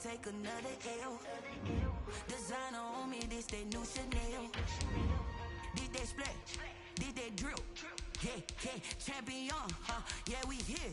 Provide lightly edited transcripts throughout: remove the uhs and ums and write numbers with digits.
take another L. Designer on me, this they new Chanel. Did they split? Did they drill? Yeah, champion, yeah, we here.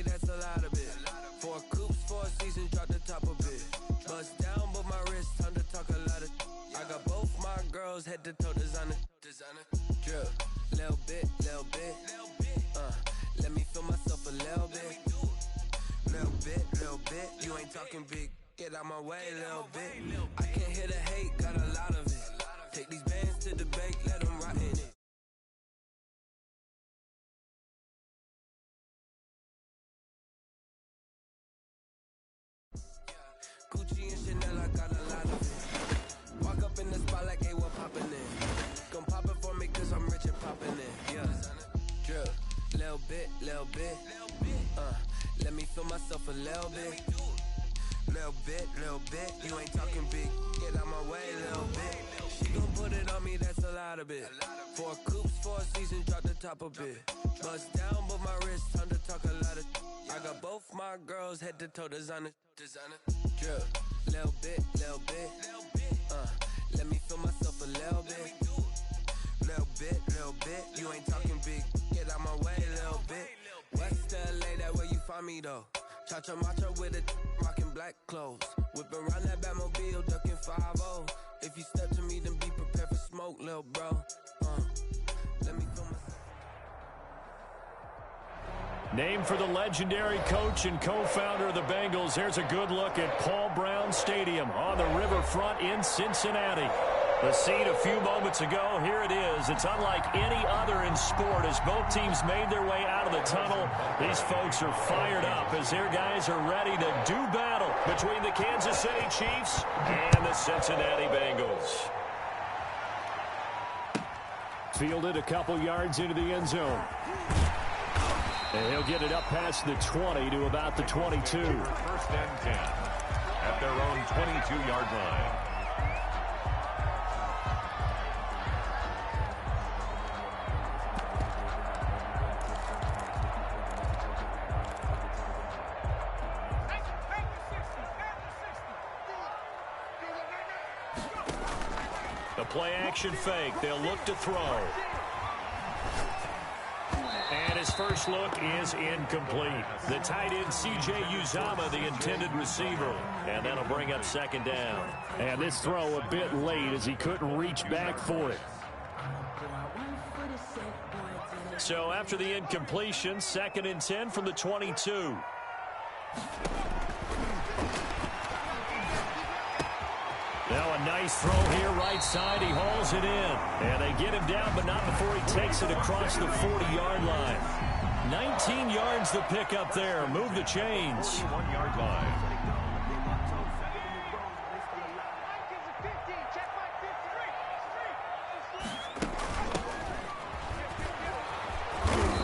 That's a lot of it. 4 coops, 4 seasons, drop the top of it. Bust down, but my wrist, time to talk a lot of. I got both my girls head to toe designer. Drip, little bit. Let me feel myself a little bit. Little bit. You ain't talking big. Get out my way, little bit. I can't hear the hate, got a lot of it. Take these bands to the bank, let them rot in it. Gucci and Chanel, I got a lot of it. Walk up in the spot like, hey, what poppin' in? Gon' pop it for me cause I'm rich and poppin' in. Yeah, drip, little bit. Let me feel myself a little bit. Little bit. You ain't talking big. Get out my way, little bit. She gon' put it on me, that's a lot of it. 4 coops, 4 seasons, drop the top a bit. Bust down, but my wrist, time to talk a lot of. I got both my girls head to toe designer. Drip, little bit. Let me feel myself a little bit. Little bit. You ain't talking big. Get out my way, little bit. West LA, that where you find me though. Cha-cha macha with a rockin' black clothes. Whip around that Batmobile, ducking 5-0. If you step to me, then be prepared for smoke, little bro. Let me feel myself. Named for the legendary coach and co-founder of the Bengals, here's a good look at Paul Brown Stadium on the riverfront in Cincinnati. The scene a few moments ago, here it is. It's unlike any other in sport as both teams made their way out of the tunnel. These folks are fired up as their guys are ready to do battle between the Kansas City Chiefs and the Cincinnati Bengals. Fielded a couple yards into the end zone. And he'll get it up past the 20 to about the 22. 1st and 10 at their own 22-yard line. The play-action fake. They'll look to throw. And his first look is incomplete. The tight end, C.J. Uzomah, the intended receiver. And that'll bring up 2nd down. And this throw a bit late as he couldn't reach back for it. So after the incompletion, 2nd and 10 from the 22. Now a nice throw here, right side. He hauls it in. And they get him down, but not before he takes it across the 40-yard line. 19 yards to pick up there. Move the chains. 41-yard line.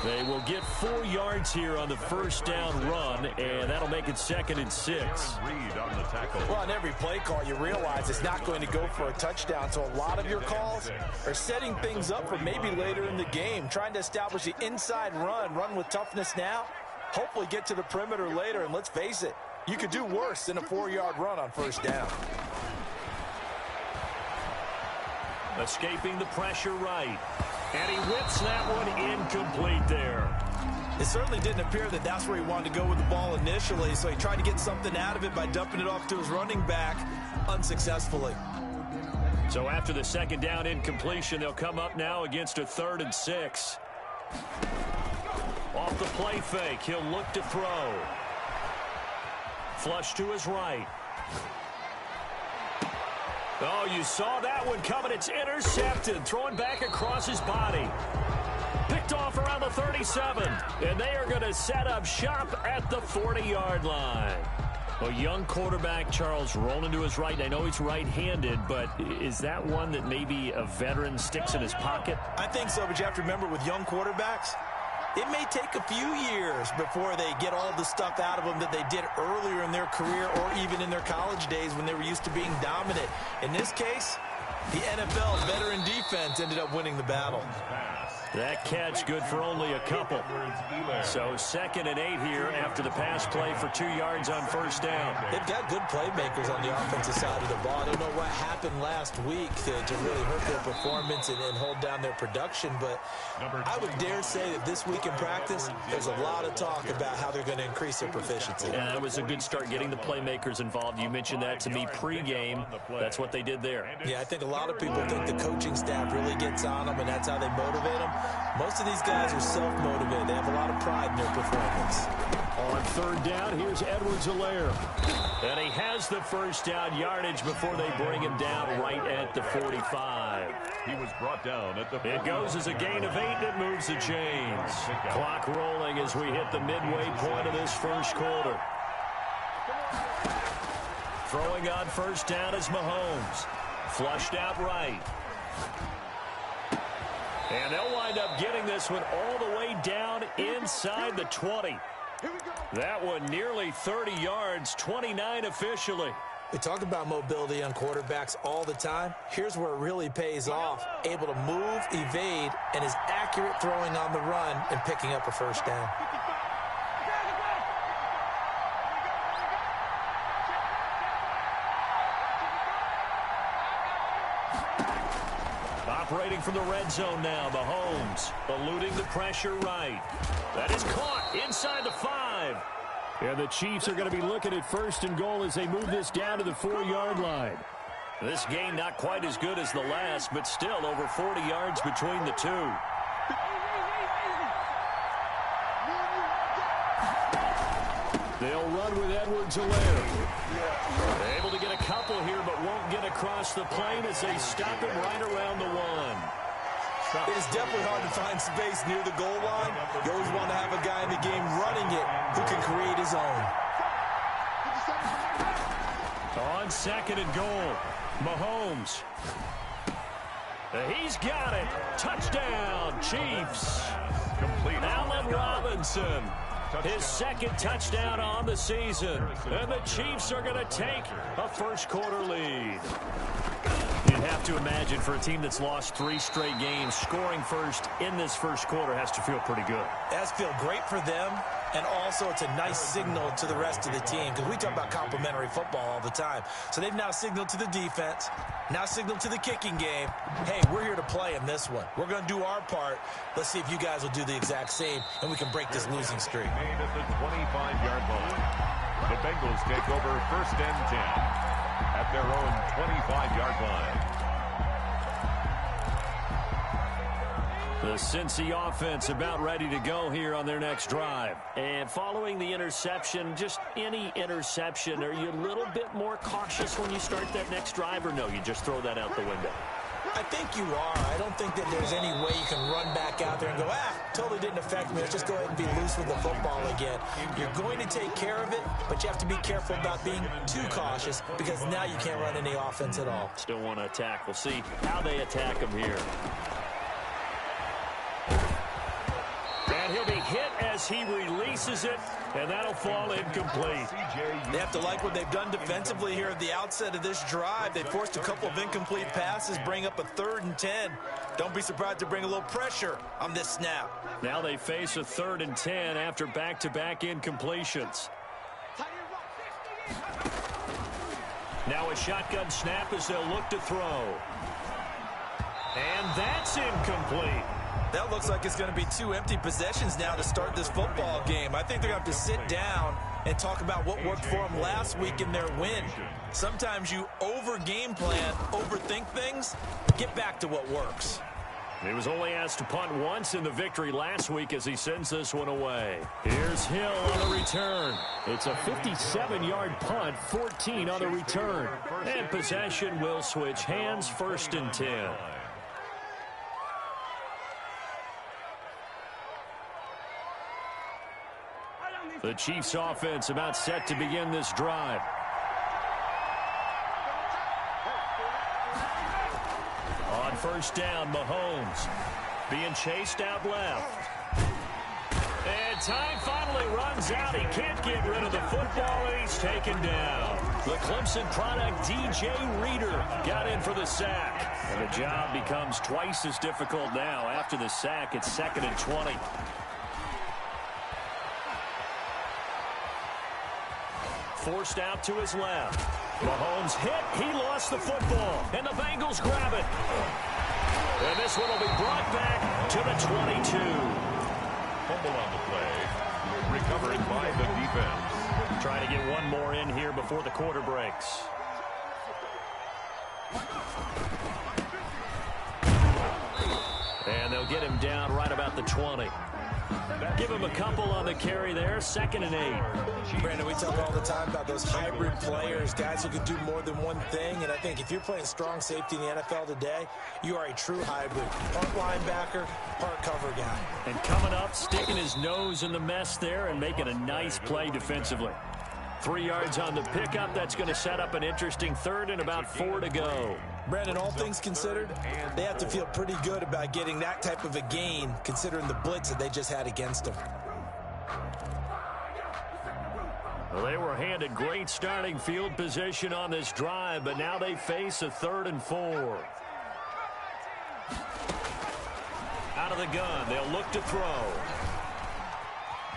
They will get 4 yards here on the 1st down run, and that'll make it 2nd and 6. Reed on the tackle. Well, on every play call, you realize it's not going to go for a touchdown, so a lot of your calls are setting things up for maybe later in the game, trying to establish the inside run with toughness now, hopefully get to the perimeter later, and let's face it, you could do worse than a 4-yard run on 1st down. Escaping the pressure right. And he whips that one incomplete there. It certainly didn't appear that that's where he wanted to go with the ball initially, so he tried to get something out of it by dumping it off to his running back unsuccessfully. So after the 2nd down incompletion, they'll come up now against a 3rd and 6. Off the play fake, he'll look to throw. Flush to his right. Oh, you saw that one coming. It's intercepted. Throwing back across his body. Picked off around the 37. And they are going to set up shop at the 40-yard line. A young quarterback, Charles, rolling to his right. I know he's right-handed, but is that one that maybe a veteran sticks in his pocket? I think so, but you have to remember with young quarterbacks, it may take a few years before they get all the stuff out of them that they did earlier in their career or even in their college days when they were used to being dominant. In this case, the NFL veteran defense ended up winning the battle. That catch good for only a couple. So 2nd and 8 here after the pass play for 2 yards on first down. They've got good playmakers on the offensive side of the ball. I don't know what happened last week to really hurt their performance and hold down their production, but I would dare say that this week in practice, there's a lot of talk about how they're going to increase their proficiency. Yeah, that was a good start getting the playmakers involved. You mentioned that to me pregame. That's what they did there. Yeah, I think a lot of people think the coaching staff really gets on them, and that's how they motivate them. Most of these guys are self-motivated. They have a lot of pride in their performance. On 3rd down, here's Edwards-Helaire. And he has the first down yardage before they bring him down right at the 45. He was brought down at the 45. It goes as a gain of 8, and it moves the chains. Clock rolling as we hit the midway point of this first quarter. Throwing on first down is Mahomes. Flushed out right. And they'll wind up getting this one all the way down inside the 20. That one nearly 30 yards, 29 officially. We talk about mobility on quarterbacks all the time. Here's where it really pays off. Able to move, evade, and is accurate throwing on the run and picking up a first down. Operating from the red zone now, Mahomes eluding the pressure right. That is caught inside the 5. And the Chiefs are going to be looking at 1st and goal as they move this down to the 4-yard line. This gain not quite as good as the last, but still over 40 yards between the two. They'll run with Edwards-Helaire. Able to get a couple here, but won't get across the plane as they stop him right around the 1. It is definitely hard to find space near the goal line. You always want to have a guy in the game running it who can create his own. On 2nd and goal, Mahomes. He's got it. Touchdown, Chiefs. Complete. Allen Robinson. His 2nd touchdown on the season. And the Chiefs are going to take a first quarter lead. You'd have to imagine for a team that's lost 3 straight games, scoring first in this first quarter has to feel pretty good. It has to feel great for them, and also it's a nice signal to the rest of the team, because we talk about complimentary football all the time. So they've now signaled to the defense, now signaled to the kicking game, hey, we're here to play in this one. We're going to do our part. Let's see if you guys will do the exact same, and we can break this losing streak. Made at the 25-yard line. The Bengals take over 1st and 10 at their own 25-yard line. The Cincy offense about ready to go here on their next drive. And following the interception, just any interception, are you a little bit more cautious when you start that next drive, or no, you just throw that out the window? I think you are. I don't think that there's any way you can run back out there and go, totally didn't affect me. Let's just go ahead and be loose with the football again. You're going to take care of it, but you have to be careful about being too cautious, because now you can't run any offense at all. Still want to attack. We'll see how they attack him here. And he'll be hit as he releases it, and that'll fall incomplete. They have to like what they've done defensively here at the outset of this drive. They forced a couple of incomplete passes, bring up a 3rd and 10. Don't be surprised to bring a little pressure on this snap. Now they face a 3rd and 10 after back-to-back incompletions. Now a shotgun snap as they'll look to throw. And that's incomplete. That looks like it's going to be 2 empty possessions now to start this football game. I think they're going to have to sit down and talk about what worked for them last week in their win. Sometimes you over-game plan, overthink things, get back to what works. He was only asked to punt once in the victory last week as he sends this one away. Here's Here's Hill on the return. It's a 57-yard punt, 14 on the return. And possession will switch hands, 1st and 10. The Chiefs offense about set to begin this drive. On 1st down, Mahomes being chased out left. And time finally runs out. He can't get rid of the football, and he's taken down. The Clemson product, DJ Reader, got in for the sack. And the job becomes twice as difficult now. After the sack, it's 2nd and 20. Forced out to his left. Mahomes hit. He lost the football. And the Bengals grab it. And this one will be brought back to the 22. Fumble on the play. Recovered by the defense. Trying to get one more in here before the quarter breaks. And they'll get him down right about the 20. Give him a couple on the carry there. 2nd and 8. Brandon, we talk all the time about those hybrid players, guys who can do more than one thing. And I think if you're playing strong safety in the NFL today, you are a true hybrid. Part linebacker, part cover guy. And coming up, sticking his nose in the mess there and making a nice play defensively. 3 yards on the pickup. That's going to set up an interesting 3rd and about 4 to go. Brandon, all things considered, they have to feel pretty good about getting that type of a gain, considering the blitz that they just had against them. Well, they were handed great starting field position on this drive, but now they face a 3rd and 4. Out of the gun, they'll look to throw.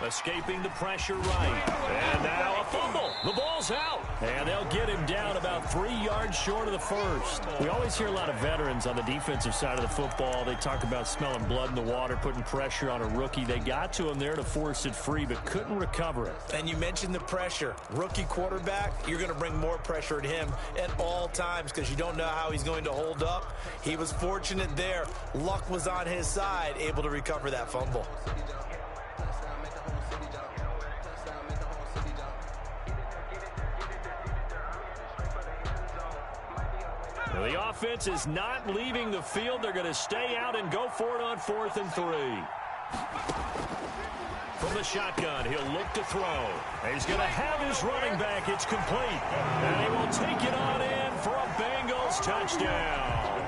Escaping the pressure right. And now a fumble. The ball's out. And they'll get him down about 3 yards short of the 1st. We always hear a lot of veterans on the defensive side of the football. They talk about smelling blood in the water, putting pressure on a rookie. They got to him there to force it free, but couldn't recover it. And you mentioned the pressure. Rookie quarterback, you're going to bring more pressure at him at all times because you don't know how he's going to hold up. He was fortunate there. Luck was on his side, able to recover that fumble. The offense is not leaving the field. They're going to stay out and go for it on 4th and 3. From the shotgun, he'll look to throw. He's going to have his running back. It's complete. And he will take it on in for a Bengals touchdown.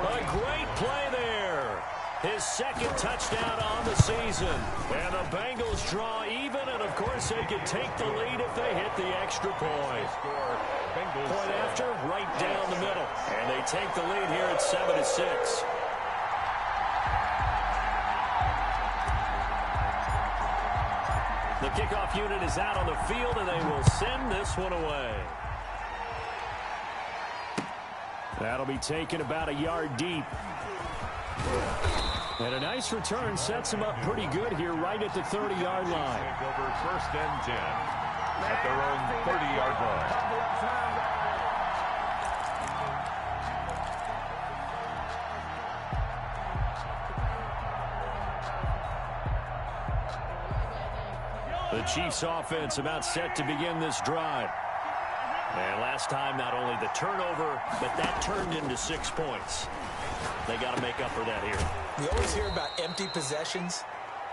A great play there. His 2nd touchdown on the season. And the Bengals draw even, and of course they can take the lead if they hit the extra point. Point after, right down the middle. And they take the lead here at 7-6. The kickoff unit is out on the field, and they will send this one away. That'll be taken about a yard deep. And a nice return sets them up pretty good here right at the 30-yard line. Over 1st and 10 at their own 30-yard line. The Chiefs offense about set to begin this drive. And last time, not only the turnover, but that turned into 6 points. They got to make up for that here. We always hear about empty possessions,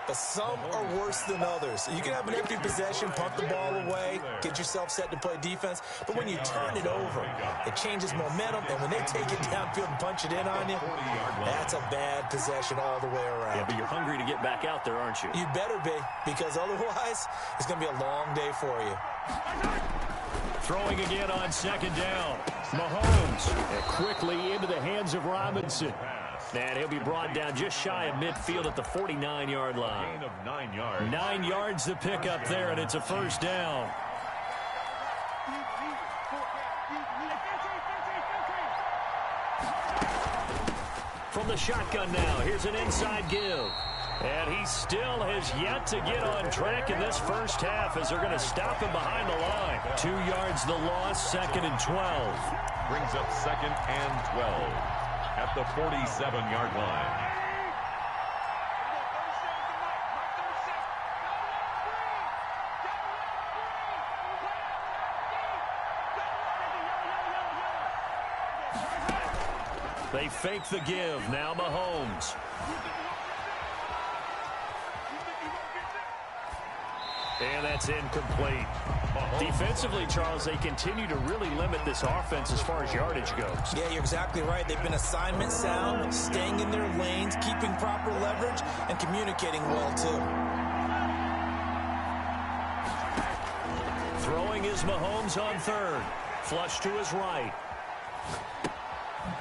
but some are worse than others. You can have an empty possession, punt the ball away, get yourself set to play defense, but when you turn it over, it changes momentum, and when they take it downfield and punch it in on you, that's a bad possession all the way around. Yeah, but you're hungry to get back out there, aren't you? You better be, because otherwise, it's going to be a long day for you. Throwing again on 2nd down. Mahomes quickly into the hands of Robinson. And he'll be brought down just shy of midfield at the 49-yard line. Gain of 9 yards. 9 yards to pick up there, and it's a 1st down. From the shotgun now, here's an inside give. And he still has yet to get on track in this first half as they're going to stop him behind the line. 2 yards the loss, 2nd and 12. Brings up 2nd and 12 at the 47-yard line. They fake the give. Now Mahomes. And that's incomplete. Defensively, Charles, they continue to really limit this offense as far as yardage goes. Yeah, you're exactly right. They've been assignment sound, staying in their lanes, keeping proper leverage, and communicating well, too. Throwing is Mahomes on third. Flush to his right.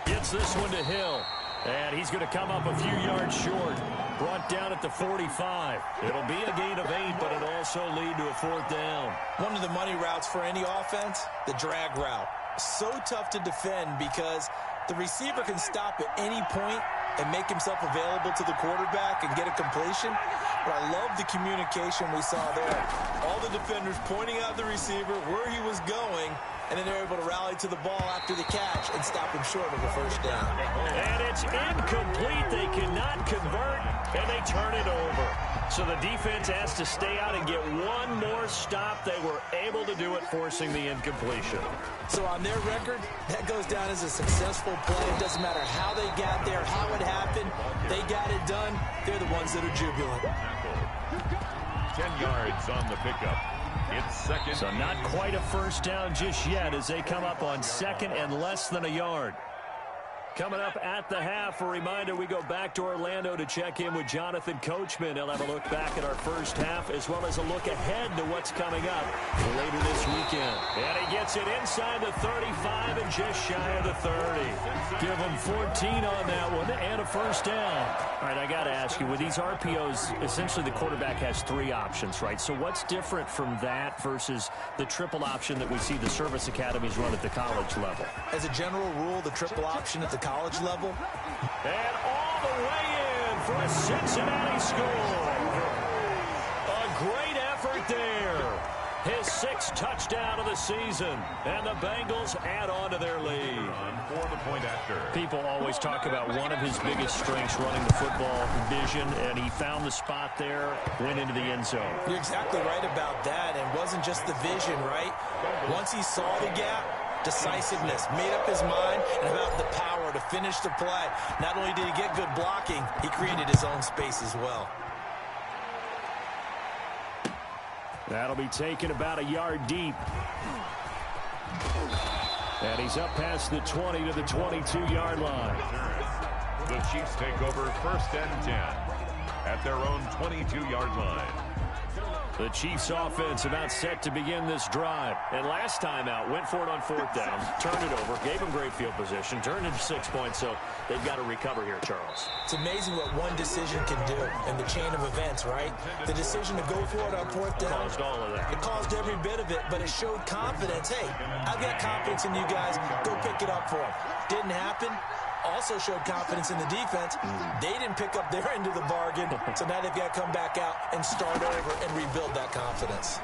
Gets this one to Hill. And he's going to come up a few yards short. Brought down at the 45. It'll be a gain of 8, but it'll also lead to a 4th down. One of the money routes for any offense, the drag route. So tough to defend because the receiver can stop at any point and make himself available to the quarterback and get a completion. But I love the communication we saw there. All the defenders pointing out the receiver, where he was going, and then they're able to rally to the ball after the catch and stop him short of a 1st down. And it's incomplete. They cannot convert, and they turn it over. So the defense has to stay out and get one more stop. They were able to do it, forcing the incompletion. So on their record, that goes down as a successful play. It doesn't matter how they got there, how it happened. They got it done. They're the ones that are jubilant. 10 yards on the pickup. It's second. So not quite a 1st down just yet as they come up on 2nd and less than a yard. Coming up at the half, a reminder, we go back to Orlando to check in with Jonathan Coachman. He'll have a look back at our 1st half as well as a look ahead to what's coming up later this weekend. And he gets it inside the 35 and just shy of the 30. Give him 14 on that one and a 1st down. All right, I got to ask you, with these RPOs, essentially the quarterback has 3 options, right? So what's different from that versus the triple option that we see the service academies run at the college level? As a general rule, the triple option at the college level. And all the way in for a Cincinnati score. A great effort there. His 6th touchdown of the season. And the Bengals add on to their lead. For the point after. People always talk about one of his biggest strengths, running the football, vision, and he found the spot there, went into the end zone. You're exactly right about that. And it wasn't just the vision, right? Once he saw the gap, decisiveness, made up his mind, and about the power to finish the play. Not only did he get good blocking, he created his own space as well. That'll be taken about a yard deep. And he's up past the 20 to the 22-yard line. The Chiefs take over 1st and 10 at their own 22-yard line. The Chiefs offense about set to begin this drive. And last time out, went for it on 4th down, turned it over, gave them great field position, turned into 6 points, so they've got to recover here, Charles. It's amazing what one decision can do in the chain of events, right? The decision to go for it on 4th down. Caused all of that. It caused every bit of it, but it showed confidence. Hey, I've got confidence in you guys. Go pick it up for them. Didn't happen. Also showed confidence in the defense. They didn't pick up their end of the bargain, so now they've got to come back out and start over and rebuild that confidence.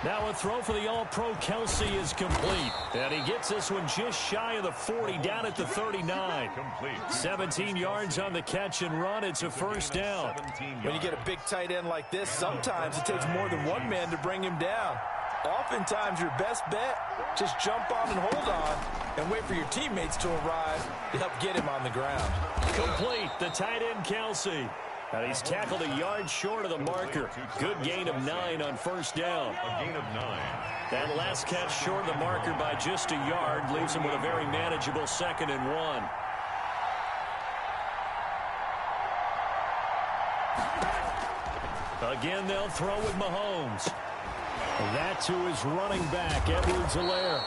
Now a throw for the All-Pro Kelsey is complete. And he gets this one just shy of the 40, down at the 39. Complete. 17 yards on the catch and run. It's a 1st down. When you get a big tight end like this, sometimes it takes more than one man to bring him down. Oftentimes, your best bet, just jump on and hold on and wait for your teammates to arrive to help get him on the ground. Complete, the tight end Kelsey. And he's tackled a yard short of the marker. Good gain of 9 on 1st down. A gain of 9. That last catch short of the marker by just a yard leaves him with a very manageable 2nd and 1. Again, they'll throw with Mahomes. That to his running back, Edwards-Helaire.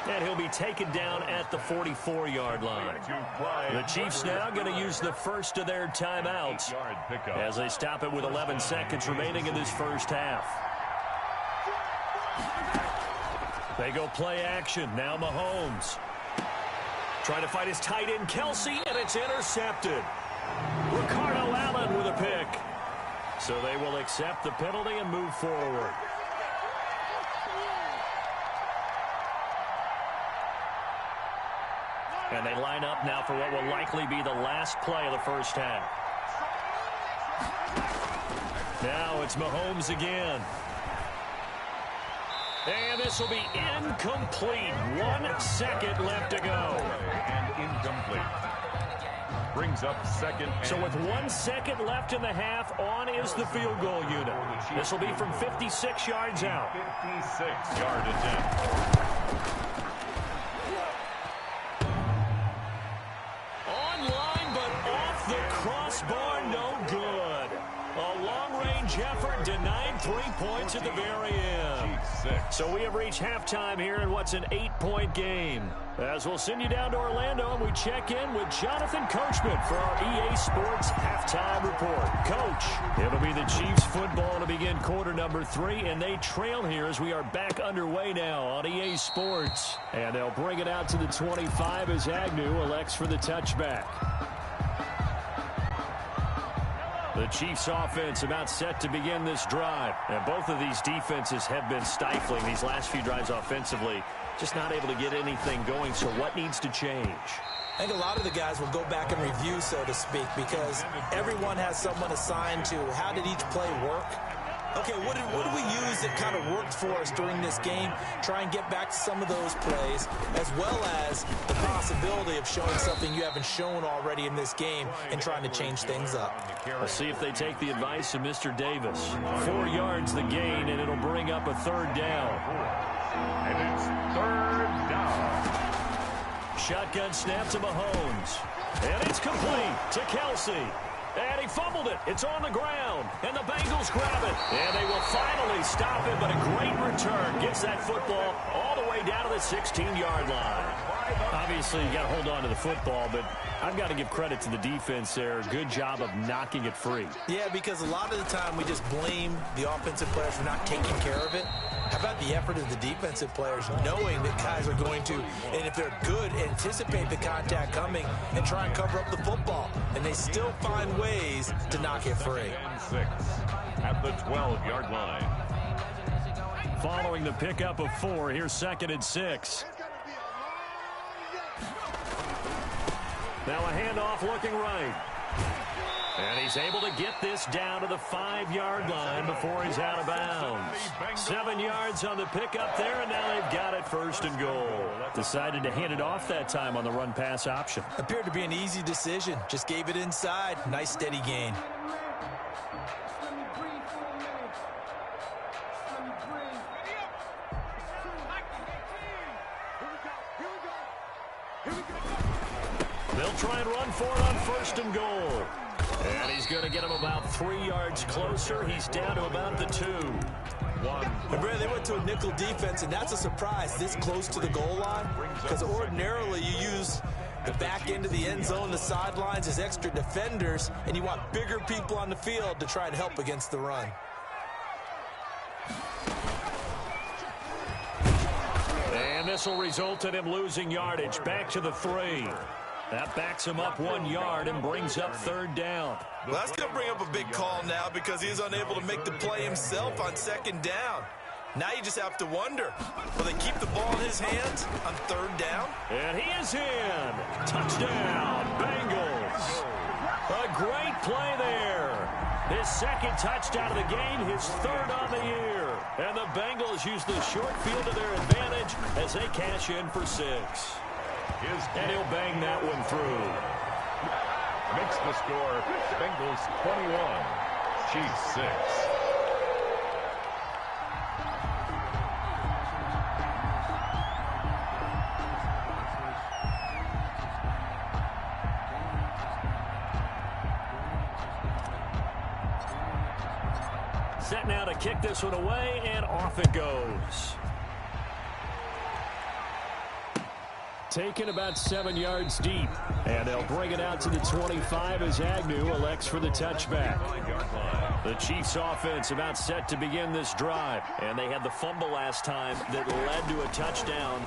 And he'll be taken down at the 44-yard line. The Chiefs now going to use the first of their timeouts as they stop it with 11 seconds remaining in this 1st half. They go play action. Now Mahomes. Trying to fight his tight end, Kelsey, and it's intercepted. Ricardo Allen with a pick. So they will accept the penalty and move forward. And they line up now for what will likely be the last play of the 1st half. Now it's Mahomes again. And this will be incomplete. 1 second left to go. And incomplete. Brings up second. So with 1 second left in the half, on is the field goal unit. This will be from 56 yards out. 56-yard attempt. Online, but off the crossbar, no good. A long-range effort denied 3 points at the very end. So we have reached halftime here in what's an 8-point game. As we'll send you down to Orlando, and we check in with Jonathan Coachman for our EA Sports Halftime Report. Coach, it'll be the Chiefs football to begin quarter number 3, and they trail here as we are back underway now on EA Sports. And they'll bring it out to the 25 as Agnew elects for the touchback. The Chiefs offense about set to begin this drive. And both of these defenses have been stifling these last few drives offensively. Just not able to get anything going, so what needs to change? I think a lot of the guys will go back and review, so to speak, because everyone has someone assigned to how did each play work. Okay, what did we use that kind of worked for us during this game? Try and get back to some of those plays, as well as the possibility of showing something you haven't shown already in this game and trying to change things up. Let's see if they take the advice of Mr. Davis. 4 yards the gain, and it'll bring up a third down. And it's third down. Shotgun snap to Mahomes. And it's complete to Kelsey. And he fumbled it. It's on the ground. And the Bengals grab it. And they will finally stop him, but a great return. Gets that football all the way down to the 16-yard line. Obviously, you got to hold on to the football, but I've got to give credit to the defense there. Good job of knocking it free. Yeah, because a lot of the time we just blame the offensive players for not taking care of it. How about the effort of the defensive players knowing that guys are going to, and if they're good, anticipate the contact coming and try and cover up the football. And they still find ways to knock it free. 6 at the 12-yard line. Following the pickup of 4, here's 2nd and 6. Now a handoff looking right. And he's able to get this down to the 5-yard line before he's out of bounds. 7 yards on the pickup there, and now they've got it 1st and goal. Decided to hand it off that time on the run-pass option. Appeared to be an easy decision. Just gave it inside. Nice steady gain. They'll try and run for it on 1st and goal. And he's going to get him about 3 yards closer. He's down to about the 2. And Brad, they went to a nickel defense, and that's a surprise this close to the goal line, because ordinarily you use the back end of the end zone, the sidelines as extra defenders, and you want bigger people on the field to try and help against the run. And this will result in him losing yardage. Back to the 3. That backs him up 1 yard and brings up 3rd down. Well, that's going to bring up a big call now because he is unable to make the play himself on 2nd down. Now you just have to wonder, will they keep the ball in his hands on 3rd down? And he is in. Touchdown, Bengals. A great play there. His 2nd touchdown of the game, his 3rd on the year. And the Bengals use the short field to their advantage as they cash in for 6. And he'll bang that one through. Makes the score Bengals 21, Chiefs 6. Set now to kick this one away, and off it goes. Taken about 7 yards deep. And they'll bring it out to the 25 as Agnew elects for the touchback. The Chiefs offense about set to begin this drive. And they had the fumble last time that led to a touchdown.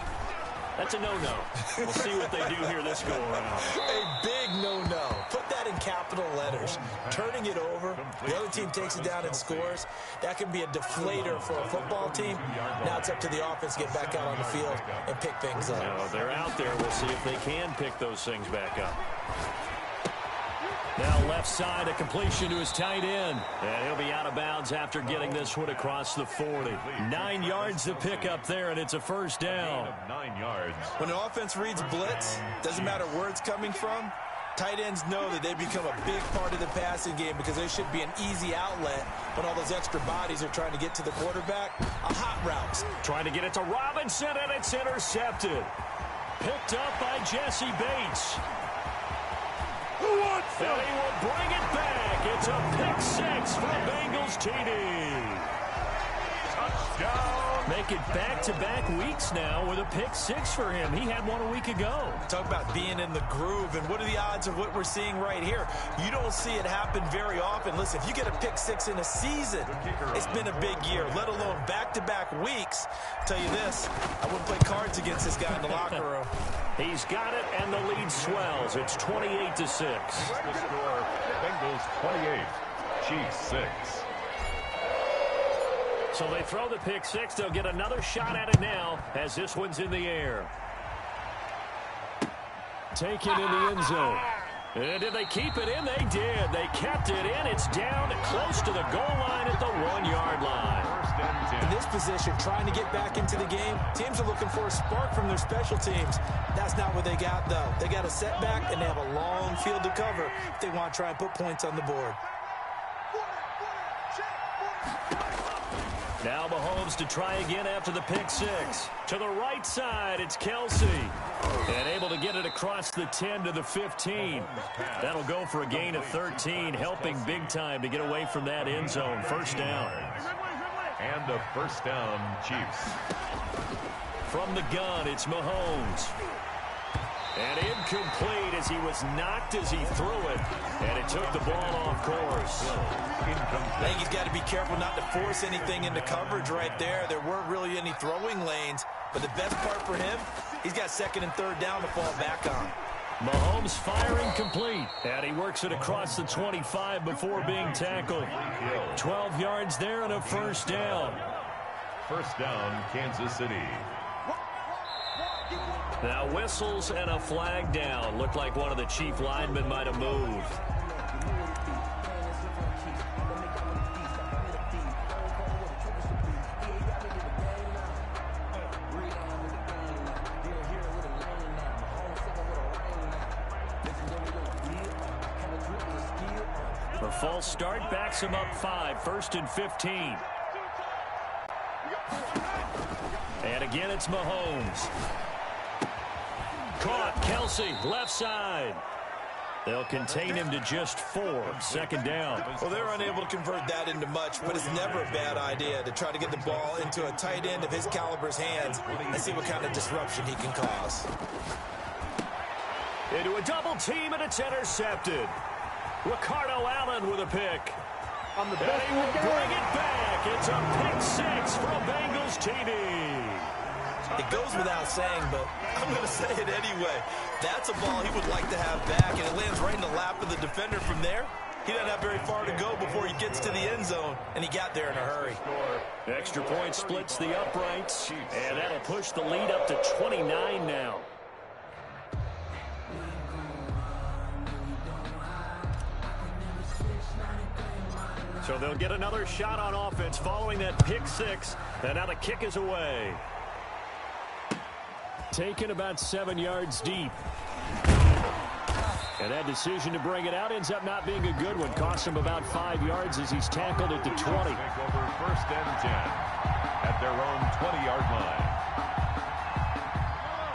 That's a no-no. We'll see what they do here this go-around. A big no-no. Put that in capital letters. Turning it over, the other team takes it down and scores. That can be a deflator for a football team. Now it's up to the offense to get back out on the field and pick things up. They're out there. We'll see if they can pick those things back up. Now left side, a completion to his tight end. And he'll be out of bounds after getting this one across the 40. 9 yards to pick up there, and it's a first down. 9 yards. When an offense reads blitz, doesn't matter where it's coming from, tight ends know that they become a big part of the passing game because there should be an easy outlet when all those extra bodies are trying to get to the quarterback. A hot route. Trying to get it to Robinson, and it's intercepted. Picked up by Jesse Bates. And he will bring it back. It's a pick six for Bengals TD. Touchdown. Make it back-to-back weeks now with a pick six for him. He had one a week ago. Talk about being in the groove, and what are the odds of what we're seeing right here? You don't see it happen very often. Listen, if you get a pick six in a season, it's been a big year, let alone back-to-back weeks. I'll tell you this, I wouldn't play cards against this guy in the locker room. He's got it, and the lead swells. It's 28-6. The score, Bengals 28, Chiefs 6. So they throw the pick six. They'll get another shot at it now as this one's in the air. Taken in the end zone. And did they keep it in? They did. They kept it in. It's down close to the goal line at the 1 yard line. First and 10. In this position, trying to get back into the game, teams are looking for a spark from their special teams. That's not what they got, though. They got a setback, and they have a long field to cover if they want to try and put points on the board. Now Mahomes to try again after the pick six. To the right side, it's Kelsey. And able to get it across the 10 to the 15. That'll go for a gain of 13, helping big time to get away from that end zone. First down. And a first down, Chiefs. From the gun, it's Mahomes. And incomplete as he was knocked as he threw it. And it took the ball off course. I think he's got to be careful not to force anything into coverage right there. There weren't really any throwing lanes. But the best part for him, he's got second and third down to fall back on. Mahomes firing complete. And he works it across the 25 before being tackled. 12 yards there and a first down. First down, Kansas City. Now whistles and a flag down. Looked like one of the chief linemen might have moved. The false start backs him up 5, first and 15. And again it's Mahomes. Caught, Kelsey, left side. They'll contain him to just 4, second down. Well, they're unable to convert that into much, but it's never a bad idea to try to get the ball into a tight end of his caliber's hands and see what kind of disruption he can cause. Into a double team, and it's intercepted. Ricardo Allen with a pick. And he will bring it back. It's a pick six from Bengals TD. It goes without saying, but I'm going to say it anyway. That's a ball he would like to have back, and it lands right in the lap of the defender from there. He doesn't have very far to go before he gets to the end zone, and he got there in a hurry. Extra point splits the uprights, and that'll push the lead up to 29 now. So they'll get another shot on offense following that pick six, and now the kick is away. Taken about 7 yards deep. And that decision to bring it out ends up not being a good one. Costs him about 5 yards as he's tackled at the 20. Take over first and 10 at their own 20-yard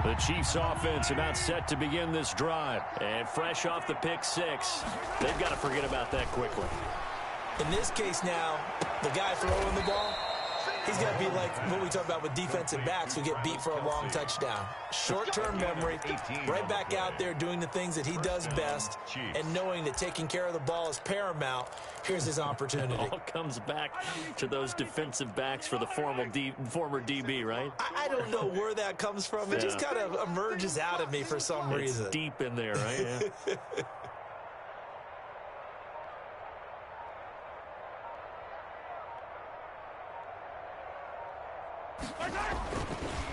line. The Chiefs offense about set to begin this drive. And fresh off the pick six, they've got to forget about that quickly. In this case now, the guy throwing the ball, he's got to be like what we talk about with defensive backs who get beat for a long touchdown. Short-term memory, right back out there doing the things that he does best, and knowing that taking care of the ball is paramount. Here's his opportunity. It all comes back to those defensive backs for the former DB, right? I don't know where that comes from. It just kind of emerges out of me for some reason. It's deep in there, right? Yeah.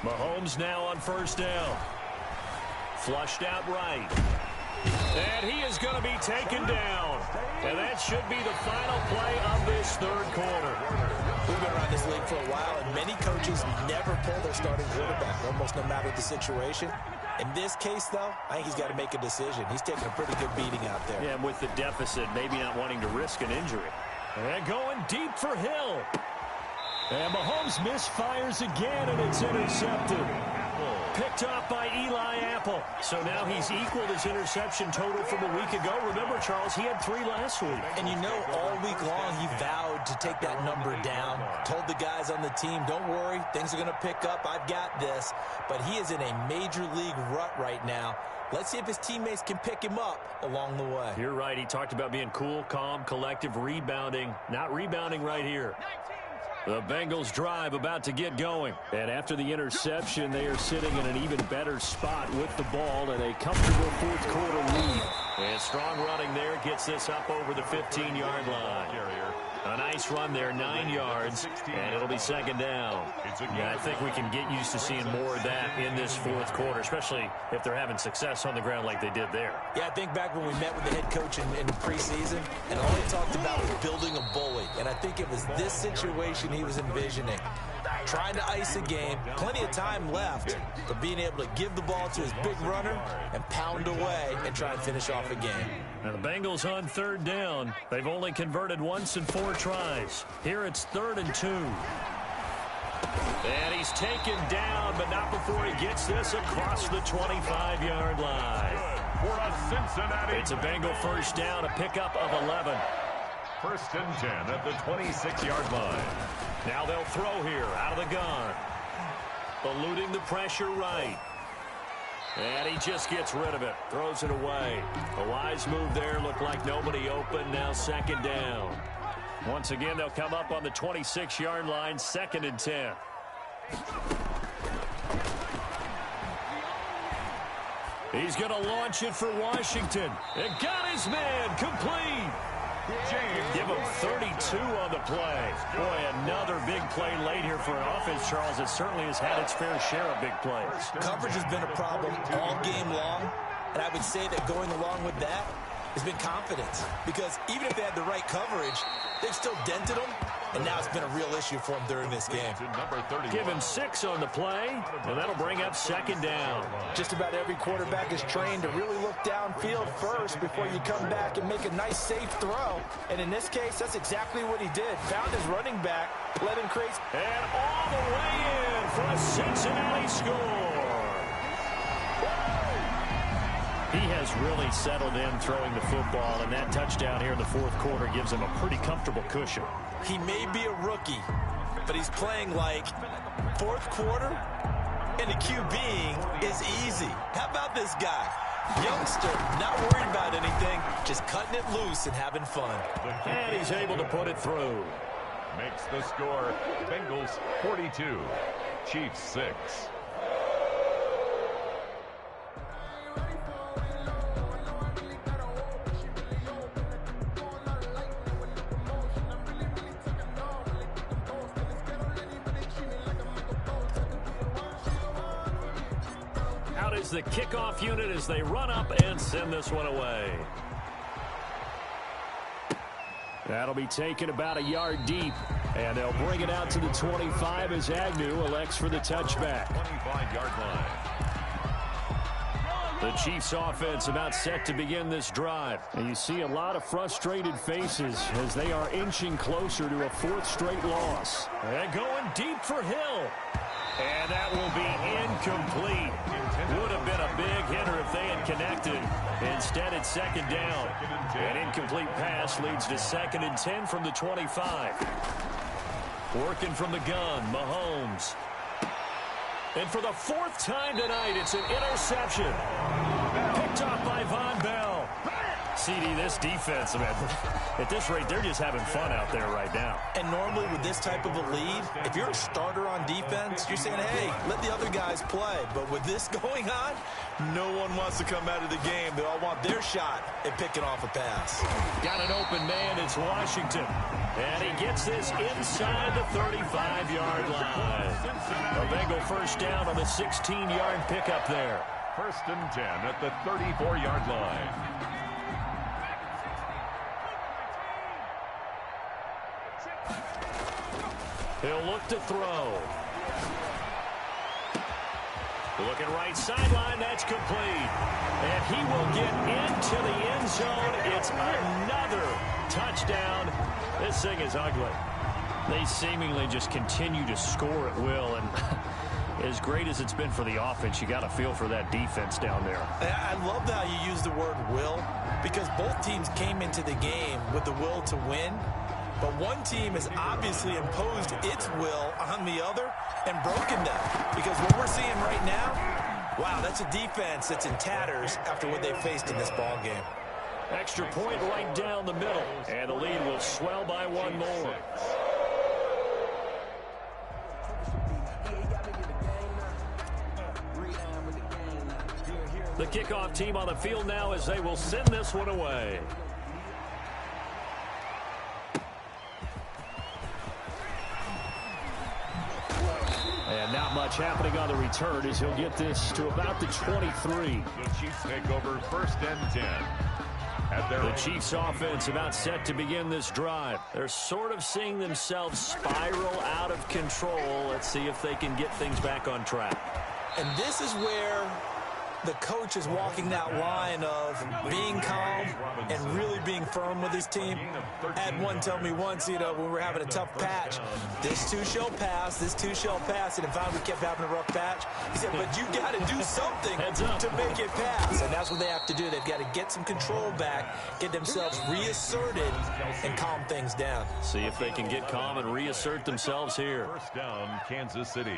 Mahomes now on first down. Flushed out right. And he is going to be taken down. And that should be the final play of this third quarter. We've been around this league for a while, and many coaches never pull their starting quarterback, almost no matter the situation. In this case, though, I think he's got to make a decision. He's taking a pretty good beating out there. Yeah, and with the deficit, maybe not wanting to risk an injury. And going deep for Hill. And Mahomes misfires again, and it's intercepted. Picked off by Eli Apple. So now he's equaled his interception total from a week ago. Remember, Charles, he had 3 last week. And you know, all week long he vowed to take that number down. Told the guys on the team, don't worry, things are going to pick up. I've got this. But he is in a major league rut right now. Let's see if his teammates can pick him up along the way. You're right. He talked about being cool, calm, collective, rebounding. Not rebounding right here. The Bengals drive about to get going. And after the interception, they are sitting in an even better spot with the ball and a comfortable fourth quarter lead. And strong running there gets this up over the 15-yard line. A nice run there, 9 yards, and it'll be second down. Yeah, I think we can get used to seeing more of that in this fourth quarter, especially if they're having success on the ground like they did there. Yeah, I think back when we met with the head coach in preseason, and all he talked about was building a bully. And I think it was this situation he was envisioning. Trying to ice a game, plenty of time left, but being able to give the ball to his big runner and pound away and try and finish off a game. Now the Bengals on third down. They've only converted once in 4 tries. Here it's 3rd and 2. And he's taken down, but not before he gets this across the 25-yard line. For a Cincinnati. It's a Bengal first down, a pickup of 11. 1st and 10 at the 26-yard line. Now they'll throw here out of the gun. Eluding the pressure right. And he just gets rid of it. Throws it away. A wise move there. Looked like nobody open. Now 2nd down. Once again, they'll come up on the 26-yard line. 2nd and 10. He's going to launch it for Washington. And got his man complete. Give him 32 on the play. Boy, another big play late here for an offense, Charles. It certainly has had its fair share of big plays. Coverage has been a problem all game long, and I would say that going along with that has been confidence. Because even if they had the right coverage, they've still dented them, and now it's been a real issue for them during this game. Give him 6 on the play, and that'll bring up 2nd down. Just about every quarterback is trained to really look downfield first before you come back and make a nice, safe throw. And in this case, that's exactly what he did. Found his running back, let him create. And all the way in for a Cincinnati score. He has really settled in throwing the football, and that touchdown here in the fourth quarter gives him a pretty comfortable cushion. He may be a rookie, but he's playing like fourth quarter, and the QBing is easy. How about this guy? Youngster, not worried about anything, just cutting it loose and having fun. And he's able to put it through. Makes the score Bengals 42, Chiefs 6. The kickoff unit as they run up and send this one away. That'll be taken about a yard deep, and they'll bring it out to the 25 as Agnew elects for the touchback. 25-yard line. The Chiefs offense about set to begin this drive. And you see a lot of frustrated faces as they are inching closer to a 4th straight loss. And going deep for Hill. And that will be incomplete. Would have been a big hitter if they had connected. Instead, it's 2nd down. An incomplete pass leads to 2nd and 10 from the 25. Working from the gun, Mahomes. And for the 4th time tonight, it's an interception. Picked off by Von Bell. CD, this defense, man, at this rate, they're just having fun out there right now. And normally with this type of a lead, if you're a starter on defense, you're saying, hey, let the other guys play. But with this going on, no one wants to come out of the game. They all want their shot at picking off a pass. Got an open man. It's Washington. And he gets this inside the 35-yard line. A Bengal first down on the 16-yard pickup there. First and 10 at the 34-yard line. He'll look to throw. Looking right sideline, that's complete. And he will get into the end zone. It's another touchdown. This thing is ugly. They seemingly just continue to score at will. And as great as it's been for the offense, you got to feel for that defense down there. I love how you use the word will, because both teams came into the game with the will to win. But one team has obviously imposed its will on the other and broken them. Because what we're seeing right now, wow, that's a defense that's in tatters after what they faced in this ball game. Extra point right down the middle. And the lead will swell by one more. The kickoff team on the field now as they will send this one away. And not much happening on the return as he'll get this to about the 23. The Chiefs take over first and 10. The Chiefs offense about set to begin this drive. They're sort of seeing themselves spiral out of control. Let's see if they can get things back on track. And this is where the coach is walking that line of being calm and really being firm with his team. I had one tell me once, when we were having a tough patch, this too shall pass, this too shall pass, and finally we kept having a rough patch. He said, but you got to do something to make it pass, and that's what they have to do. They've got to get some control back, get themselves reasserted, and calm things down. See if they can get calm and reassert themselves here. First down, Kansas City.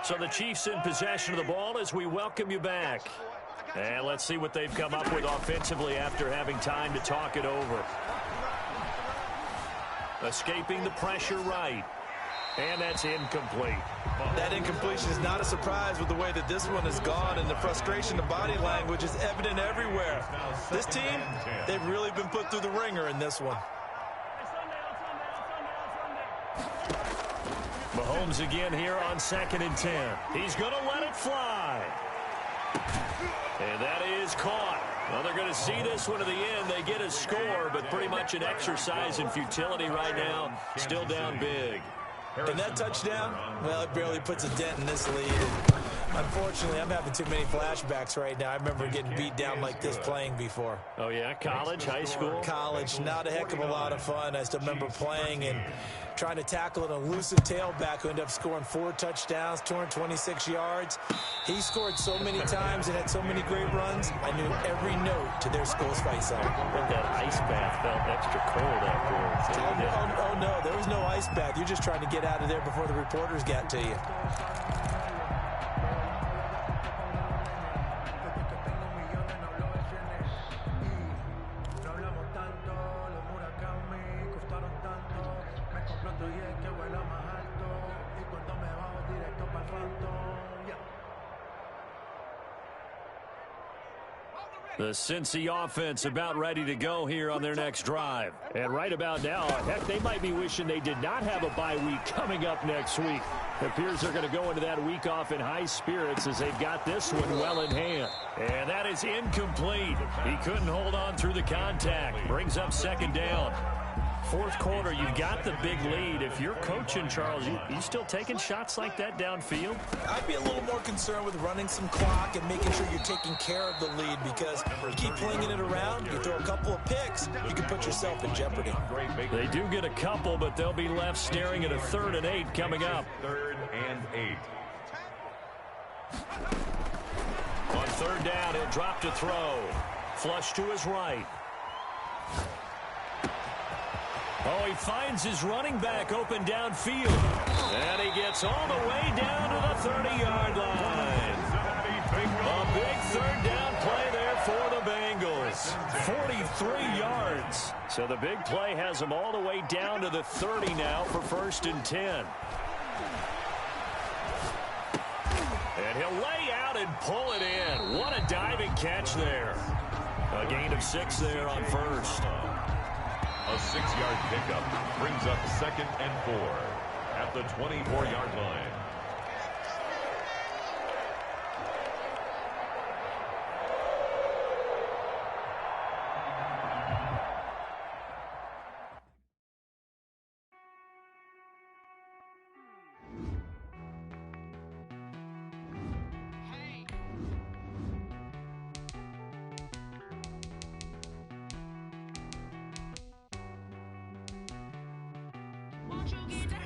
So the Chiefs in possession of the ball as we welcome you back. And let's see what they've come up with offensively after having time to talk it over. Escaping the pressure right. And that's incomplete. That incompletion is not a surprise with the way that this one has gone, and the frustration, the body language is evident everywhere. This team, they've really been put through the ringer in this one. Mahomes again here on 2nd and 10. He's going to let it fly. And that is caught. Well, they're going to see this one to the end. They get a score, but pretty much an exercise in futility right now. Still down big. And that touchdown, well, it barely puts a dent in this lead. Unfortunately, I'm having too many flashbacks right now. I remember getting beat down like this playing before. Oh, yeah? College, high school? College, not a heck of a lot of fun. I still remember playing and trying to tackle an elusive tailback who ended up scoring 4 touchdowns, 226 yards. He scored so many times and had so many great runs, I knew every note to their school's fight song. But that ice bath felt extra cold afterwards. Oh, no, there was no ice bath. You're just trying to get out of there before the reporters got to you. The Cincy offense about ready to go here on their next drive. And right about now, heck, they might be wishing they did not have a bye week coming up next week. It appears they're going to go into that week off in high spirits as they've got this one well in hand. And that is incomplete. He couldn't hold on through the contact. Brings up 2nd down. 4th quarter, you've got the big lead. If you're coaching, Charles, you still taking shots like that downfield? I'd be a little more concerned with running some clock and making sure you're taking care of the lead, because you keep flinging it around, you throw a couple of picks, you can put yourself in jeopardy. They do get a couple, but they'll be left staring at a 3rd and 8 coming up. 3rd and 8. On 3rd down, he'll drop to throw. Flush to his right. Oh, he finds his running back open downfield. And he gets all the way down to the 30-yard line. A big 3rd down play there for the Bengals. 43 yards. So the big play has him all the way down to the 30 now for 1st and 10. And he'll lay out and pull it in. What a diving catch there. A gain of 6 there on 1st. A 6-yard pickup brings up 2nd and 4 at the 24-yard line. Stay